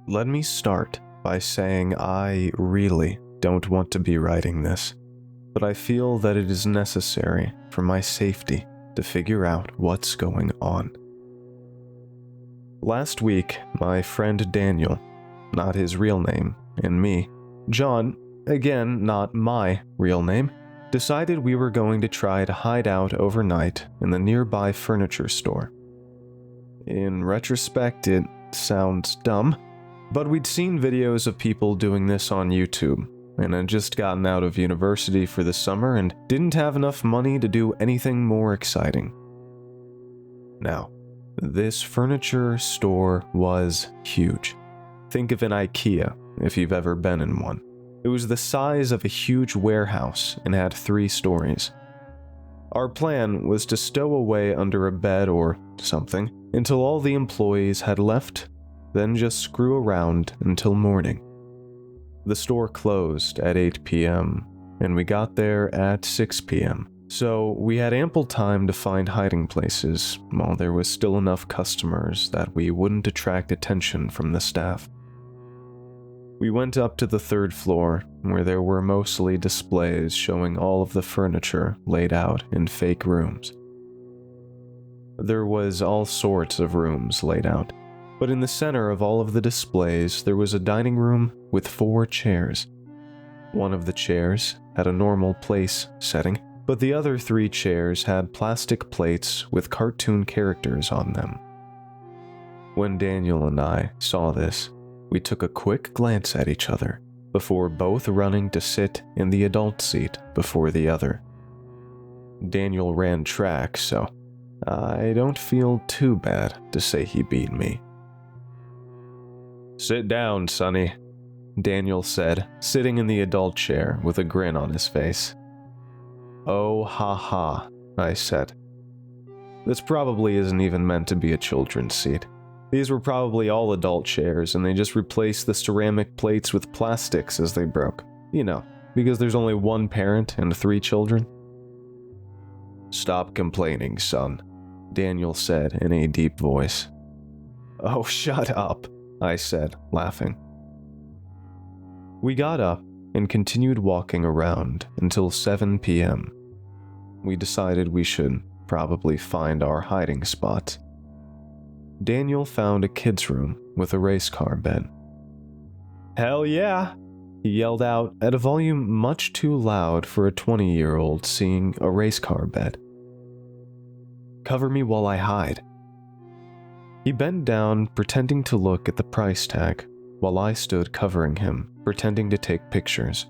Let me start by saying I really don't want to be writing this, but I feel that it is necessary for my safety to figure out what's going on. Last week, my friend Daniel, not his real name, and me, John, again not my real name, decided we were going to try to hide out overnight in the nearby furniture store. In retrospect, it sounds dumb, but we'd seen videos of people doing this on YouTube, and had just gotten out of university for the summer and didn't have enough money to do anything more exciting. Now, this furniture store was huge. Think of an IKEA if you've ever been in one. It was the size of a huge warehouse and had 3 stories. Our plan was to stow away under a bed or something until all the employees had left, then just screw around until morning. The store closed at 8 p.m., and we got there at 6 p.m., so we had ample time to find hiding places while there was still enough customers that we wouldn't attract attention from the staff. We went up to the 3rd floor, where there were mostly displays showing all of the furniture laid out in fake rooms. There was all sorts of rooms laid out, but in the center of all of the displays there was a dining room with 4 chairs. One of the chairs had a normal place setting, but the other 3 chairs had plastic plates with cartoon characters on them. When Daniel and I saw this, we took a quick glance at each other before both running to sit in the adult seat before the other. Daniel ran track, so I don't feel too bad to say he beat me. "Sit down, Sonny," Daniel said, sitting in the adult chair with a grin on his face. "Oh, ha ha," I said. "This probably isn't even meant to be a children's seat. These were probably all adult chairs, and they just replaced the ceramic plates with plastics as they broke. You know, because there's only 1 parent and 3 children." "Stop complaining, son," Daniel said in a deep voice. "Oh, shut up," I said, laughing. We got up and continued walking around until 7 p.m. We decided we should probably find our hiding spot. Daniel found a kid's room with a race car bed. "Hell yeah!" he yelled out at a volume much too loud for a 20-year-old seeing a race car bed. "Cover me while I hide." He bent down, pretending to look at the price tag, while I stood covering him, pretending to take pictures.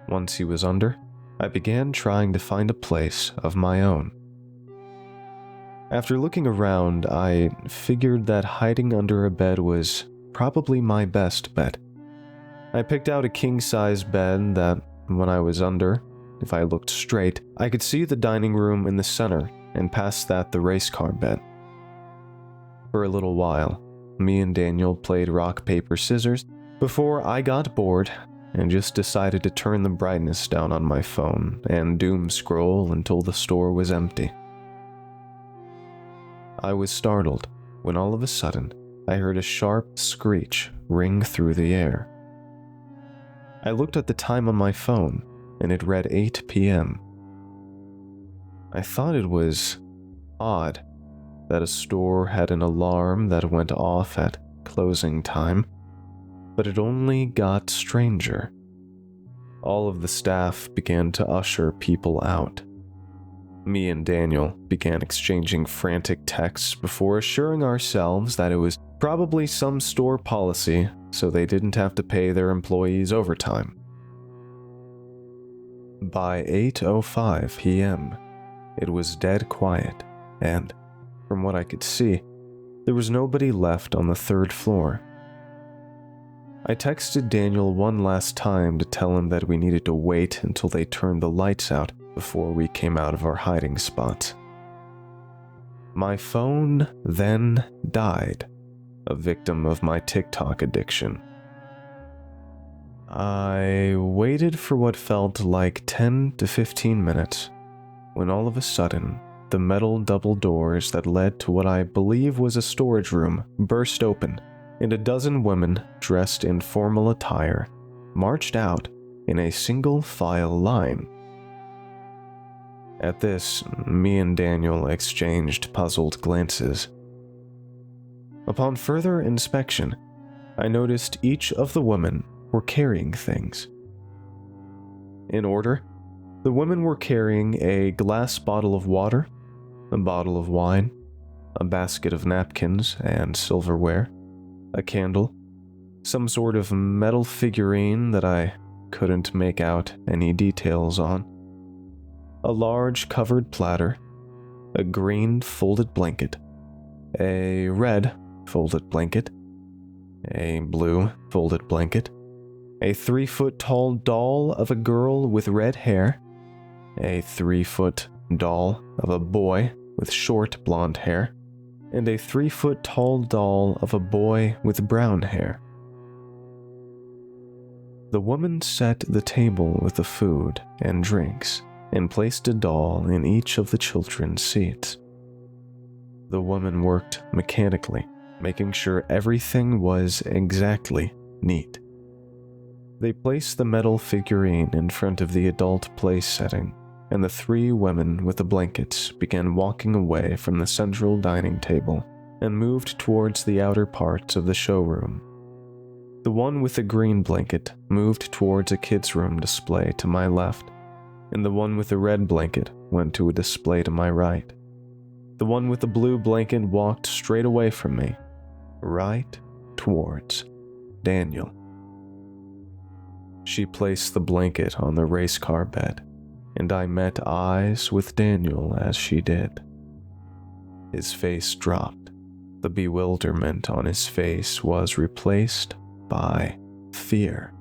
Once he was under, I began trying to find a place of my own. After looking around, I figured that hiding under a bed was probably my best bet. I picked out a king-size bed that, when I was under, if I looked straight, I could see the dining room in the center, and past that the race car bed. For a little while, me and Daniel played rock, paper, scissors before I got bored and just decided to turn the brightness down on my phone and doom scroll until the store was empty. I was startled when all of a sudden I heard a sharp screech ring through the air. I looked at the time on my phone and it read 8 p.m. I thought it was odd that a store had an alarm that went off at closing time, but it only got stranger. All of the staff began to usher people out. Me and Daniel began exchanging frantic texts before assuring ourselves that it was probably some store policy so they didn't have to pay their employees overtime. By 8:05 p.m., it was dead quiet, and, from what I could see, there was nobody left on the 3rd floor. I texted Daniel one last time to tell him that we needed to wait until they turned the lights out before we came out of our hiding spot. My phone then died, a victim of my TikTok addiction. I waited for what felt like 10 to 15 minutes, when all of a sudden, the metal double doors that led to what I believe was a storage room burst open, and a dozen women dressed in formal attire marched out in a single file line. At this, me and Daniel exchanged puzzled glances. Upon further inspection, I noticed each of the women were carrying things. In order, the women were carrying a glass bottle of water, a bottle of wine, a basket of napkins and silverware, a candle, some sort of metal figurine that I couldn't make out any details on, a large covered platter, a green folded blanket, a red folded blanket, a blue folded blanket, a 3-foot-tall doll of a girl with red hair, a 3-foot doll of a boy with short blonde hair, and a 3-foot-tall doll of a boy with brown hair. The woman set the table with the food and drinks and placed a doll in each of the children's seats. The woman worked mechanically, making sure everything was exactly neat. They placed the metal figurine in front of the adult place setting, and the 3 women with the blankets began walking away from the central dining table and moved towards the outer parts of the showroom. The one with the green blanket moved towards a kids' room display to my left, and the one with the red blanket went to a display to my right. The one with the blue blanket walked straight away from me, right towards Daniel. She placed the blanket on the race car bed, and I met eyes with Daniel as she did. His face dropped. The bewilderment on his face was replaced by fear.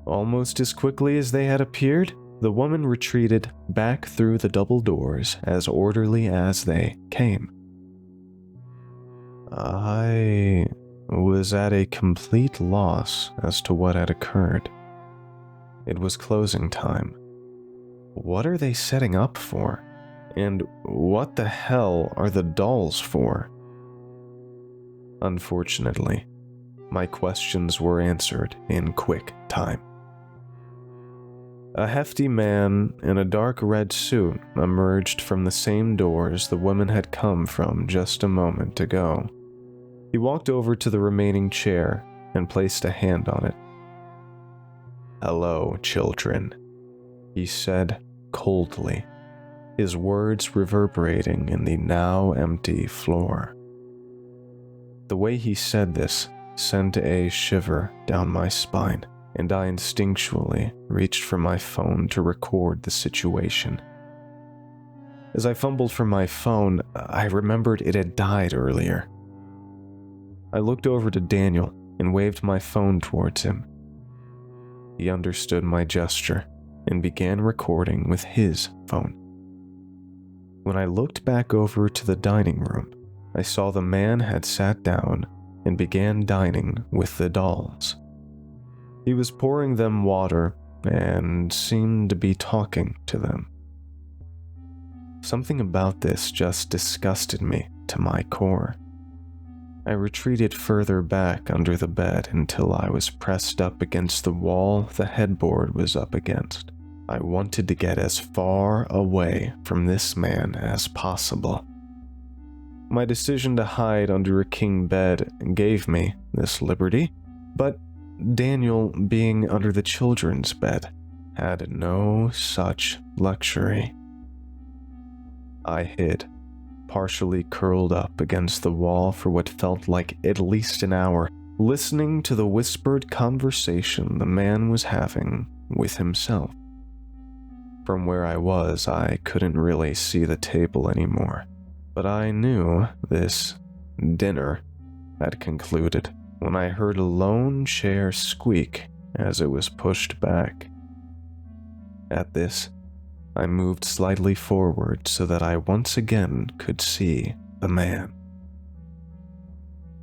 Almost as quickly as they had appeared, the woman retreated back through the double doors as orderly as they came. I was at a complete loss as to what had occurred. It was closing time. What are they setting up for? And what the hell are the dolls for? Unfortunately, my questions were answered in quick time. A hefty man in a dark red suit emerged from the same doors the women had come from just a moment ago. He walked over to the remaining chair and placed a hand on it. "Hello, children," he said coldly, his words reverberating in the now empty floor. The way he said this sent a shiver down my spine, and I instinctually reached for my phone to record the situation. As I fumbled for my phone, I remembered it had died earlier. I looked over to Daniel and waved my phone towards him. He understood my gesture and began recording with his phone. When I looked back over to the dining room, I saw the man had sat down and began dining with the dolls. He was pouring them water and seemed to be talking to them. Something about this just disgusted me to my core. I retreated further back under the bed until I was pressed up against the wall the headboard was up against. I wanted to get as far away from this man as possible. My decision to hide under a king bed gave me this liberty, but Daniel being under the children's bed had no such luxury. I hid, partially curled up against the wall for what felt like at least an hour, listening to the whispered conversation the man was having with himself. From where I was, I couldn't really see the table anymore, but I knew this dinner had concluded when I heard a lone chair squeak as it was pushed back. At this, I moved slightly forward so that I once again could see the man.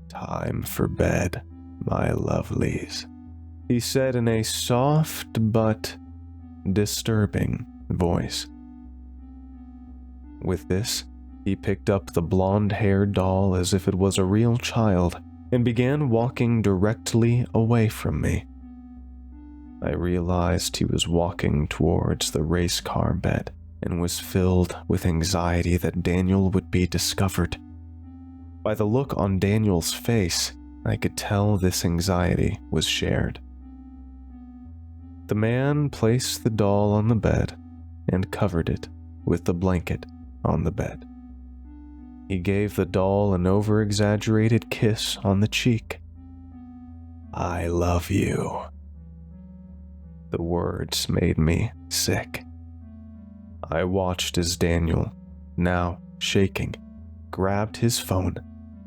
"Time for bed, my lovelies," he said in a soft but disturbing voice. With this, He picked up the blonde-haired doll as if it was a real child and began walking directly away from me. I realized he was walking towards the race car bed and was filled with anxiety that Daniel would be discovered. By the look on Daniel's face, I could tell this anxiety was shared. The man placed the doll on the bed and covered it with the blanket on the bed. He gave the doll an over-exaggerated kiss on the cheek. "I love you." The words made me sick. I watched as Daniel, now shaking, grabbed his phone,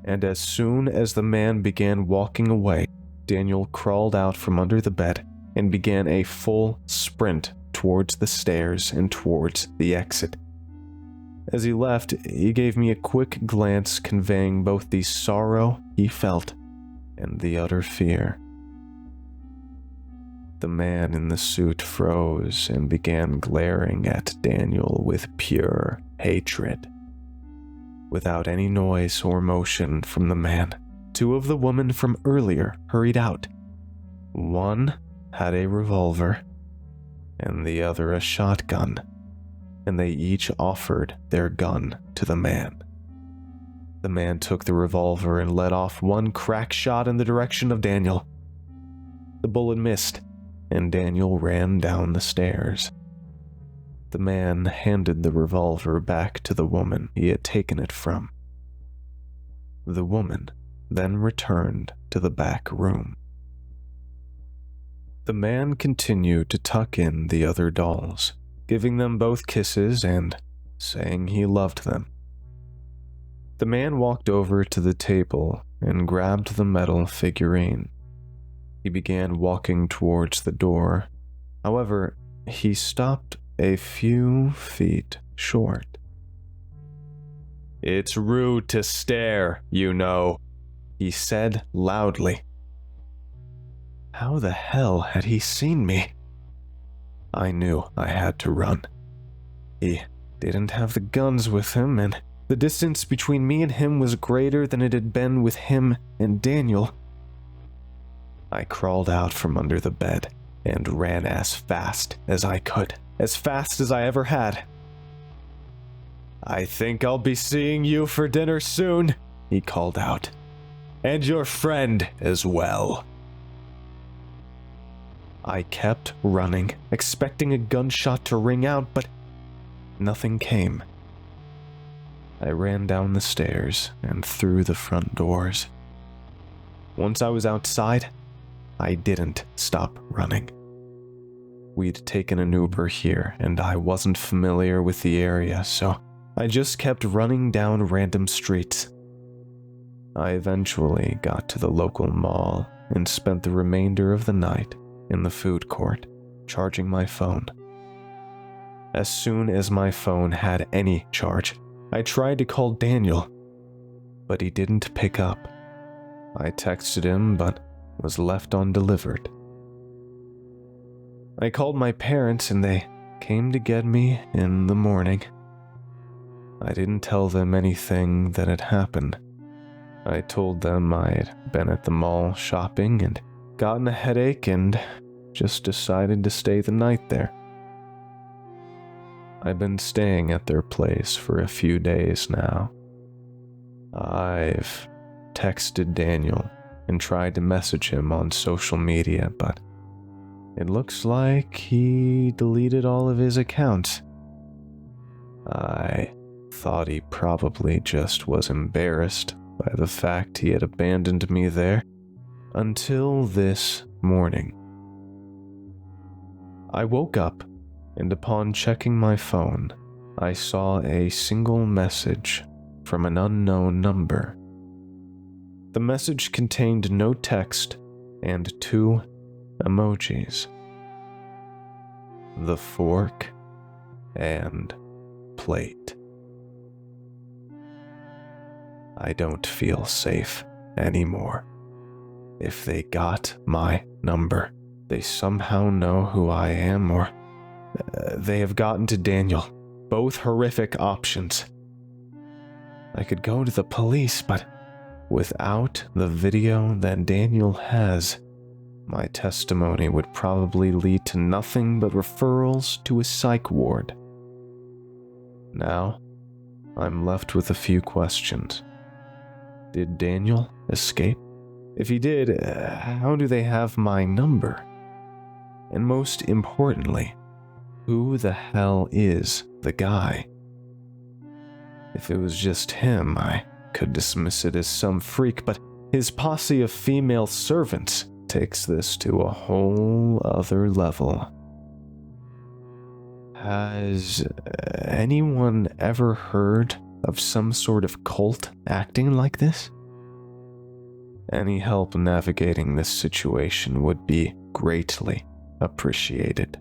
and as soon as the man began walking away, Daniel crawled out from under the bed and began a full sprint towards the stairs and towards the exit. As he left, he gave me a quick glance conveying both the sorrow he felt and the utter fear. The man in the suit froze and began glaring at Daniel with pure hatred. Without any noise or motion from the man, two of the women from earlier hurried out. One had a revolver, and the other a shotgun, and they each offered their gun to the man. The man took the revolver and let off one crack shot in the direction of Daniel. The bullet missed, and Daniel ran down the stairs. The man handed the revolver back to the woman he had taken it from. The woman then returned to the back room. The man continued to tuck in the other dolls, giving them both kisses and saying he loved them. The man walked over to the table and grabbed the metal figurine. He began walking towards the door. However, he stopped a few feet short. "It's rude to stare, you know," he said loudly. How the hell had he seen me? I knew I had to run. He didn't have the guns with him, and the distance between me and him was greater than it had been with him and Daniel. I crawled out from under the bed and ran as fast as I could, as fast as I ever had. "I think I'll be seeing you for dinner soon," he called out. "And your friend as well." I kept running, expecting a gunshot to ring out, but nothing came. I ran down the stairs and through the front doors. Once I was outside, I didn't stop running. We'd taken an Uber here, and I wasn't familiar with the area, so I just kept running down random streets. I eventually got to the local mall and spent the remainder of the night in the food court, charging my phone. As soon as my phone had any charge, I tried to call Daniel, but he didn't pick up. I texted him, but was left undelivered. I called my parents and they came to get me in the morning. I didn't tell them anything that had happened. I told them I had been at the mall shopping and gotten a headache and just decided to stay the night there. I've been staying at their place for a few days now. I've texted Daniel and tried to message him on social media, but it looks like he deleted all of his accounts. I thought he probably just was embarrassed by the fact he had abandoned me there, until this morning. I woke up, and upon checking my phone, I saw a single message from an unknown number. The message contained no text and 2 emojis: the fork and plate. I don't feel safe anymore. If they got my number, they somehow know who I am, or they have gotten to Daniel. Both horrific options. I could go to the police, but without the video that Daniel has, my testimony would probably lead to nothing but referrals to a psych ward. Now, I'm left with a few questions. Did Daniel escape? If he did, how do they have my number? And most importantly, who the hell is the guy? If it was just him, I could dismiss it as some freak, but his posse of female servants takes this to a whole other level. Has anyone ever heard of some sort of cult acting like this? Any help navigating this situation would be greatly appreciated.